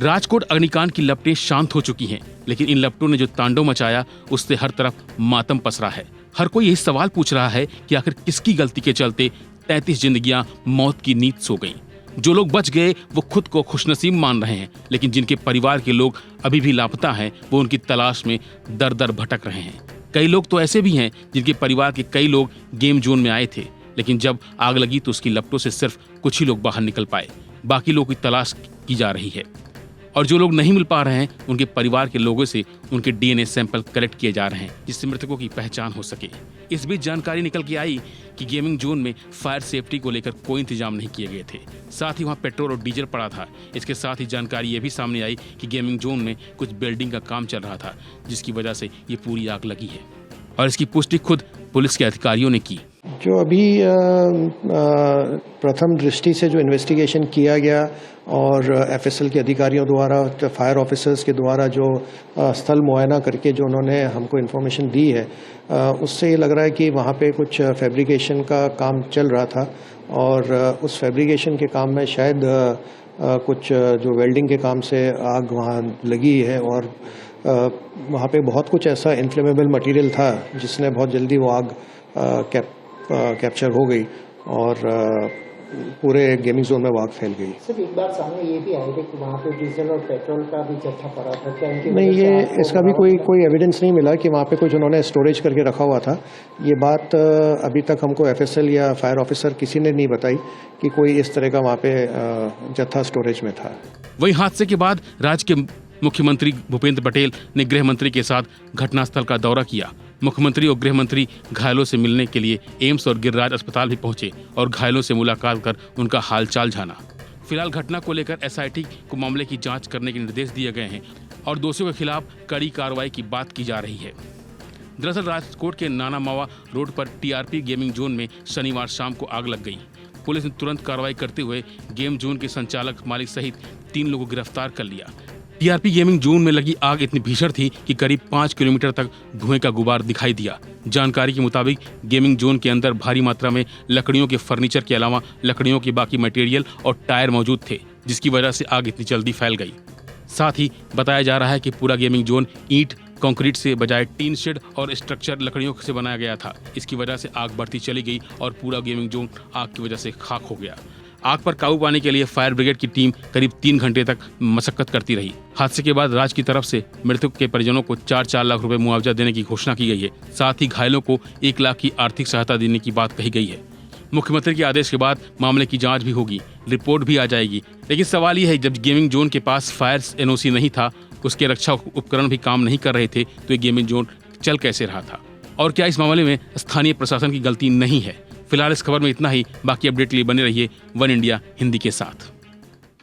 राजकोट अग्निकांड की लपटें शांत हो चुकी हैं, लेकिन इन लपटों ने जो तांडव मचाया उससे हर तरफ मातम पसरा है। हर कोई यही सवाल पूछ रहा है कि आखिर किसकी गलती के चलते 33 जिंदगियां मौत की नींद सो गईं। जो लोग बच गए वो खुद को खुशनसीब मान रहे हैं, लेकिन जिनके परिवार के लोग अभी भी लापता हैं वो उनकी तलाश में दर दर भटक रहे हैं। कई लोग तो ऐसे भी हैं जिनके परिवार के कई लोग गेम जोन में आए थे, लेकिन जब आग लगी तो उसकी लपटों से सिर्फ कुछ ही लोग बाहर निकल पाए। बाकी लोगों की तलाश की जा रही है और जो लोग नहीं मिल पा रहे हैं उनके परिवार के लोगों से उनके डीएनए सैंपल कलेक्ट किए जा रहे हैं, जिससे मृतकों की पहचान हो सके। इस बीच जानकारी निकल के आई कि गेमिंग जोन में फायर सेफ्टी को लेकर कोई इंतजाम नहीं किए गए थे। साथ ही वहां पेट्रोल और डीजल पड़ा था। इसके साथ ही जानकारी ये भी सामने आई कि गेमिंग जोन में कुछ बिल्डिंग का काम चल रहा था, जिसकी वजह से ये पूरी आग लगी है और इसकी पुष्टि खुद पुलिस के अधिकारियों ने की। जो अभी प्रथम दृष्टि से जो इन्वेस्टिगेशन किया गया और एफएसएल के अधिकारियों द्वारा, फायर ऑफिसर्स के द्वारा जो स्थल मुआयना करके जो उन्होंने हमको इन्फॉर्मेशन दी है, उससे ये लग रहा है कि वहाँ पे कुछ फैब्रिकेशन का काम चल रहा था और उस फैब्रिकेशन के काम में शायद कुछ जो वेल्डिंग के काम से आग वहाँ लगी है और वहाँ पे बहुत कुछ ऐसा इन्फ्लेमेबल मटेरियल था जिसने बहुत जल्दी वो आग कैप्चर हो गई और पूरे गेमिंग जोन में आग फैल गई। सिर्फ एक बात सामने ये भी आई है कि वहाँ पे डीजल और पेट्रोल का भी जत्था पड़ा था, क्या इनकी नहीं, ये इसका भी कोई एविडेंस नहीं मिला कि वहाँ पे कुछ उन्होंने स्टोरेज करके रखा हुआ था। ये बात अभी तक हमको एफएसएल या फायर ऑफिसर किसी ने नहीं बताई कि कोई इस तरह का वहाँ पे जत्था स्टोरेज में था। वहीं हादसे के बाद राज्य के मुख्यमंत्री भूपेंद्र पटेल ने गृह मंत्री के साथ घटनास्थल का दौरा किया। मुख्यमंत्री और गृह मंत्री घायलों से मिलने के लिए एम्स और गिरिराज अस्पताल भी पहुंचे और घायलों से मुलाकात कर उनका हालचाल जाना। फिलहाल घटना को लेकर एसआईटी को मामले की जांच करने के निर्देश दिए गए हैं और दोषियों के खिलाफ कड़ी कार्रवाई की बात की जा रही है। दरअसल राजकोट के नाना मावा रोड पर टीआरपी गेमिंग जोन में शनिवार शाम को आग लग गई। पुलिस ने तुरंत कार्रवाई करते हुए गेम जोन के संचालक मालिक सहित 3 लोगों को गिरफ्तार कर लिया। टीआरपी गेमिंग जोन में लगी आग इतनी भीषण थी कि करीब 5 किलोमीटर तक धुएं का गुबार दिखाई दिया। जानकारी के मुताबिक गेमिंग जोन के अंदर भारी मात्रा में लकड़ियों के फर्नीचर के अलावा लकड़ियों के बाकी मटेरियल और टायर मौजूद थे, जिसकी वजह से आग इतनी जल्दी फैल गई। साथ ही बताया जा रहा है कि पूरा गेमिंग जोन ईंट, कंक्रीट से बजाय टीन शेड और स्ट्रक्चर लकड़ियों से बनाया गया था। इसकी वजह से आग बढ़ती चली गई और पूरा गेमिंग जोन आग की वजह से खाक हो गया। आग पर काबू पाने के लिए फायर ब्रिगेड की टीम करीब 3 घंटे तक मशक्कत करती रही। हादसे के बाद राज्य की तरफ से मृतक के परिजनों को 4-4 लाख रुपए मुआवजा देने की घोषणा की गई है। साथ ही घायलों को 1 लाख की आर्थिक सहायता देने की बात कही गई है। मुख्यमंत्री के आदेश के बाद मामले की जांच भी होगी, रिपोर्ट भी आ जाएगी। लेकिन सवाल यह है, जब गेमिंग जोन के पास फायर एनओसी नहीं था, उसके रक्षा उपकरण भी काम नहीं कर रहे थे, तो ये गेमिंग जोन चल कैसे रहा था? और क्या इस मामले में स्थानीय प्रशासन की गलती नहीं है? फिलहाल इस खबर में इतना ही। बाकी अपडेट के लिए बने रहिए वन इंडिया हिंदी के साथ।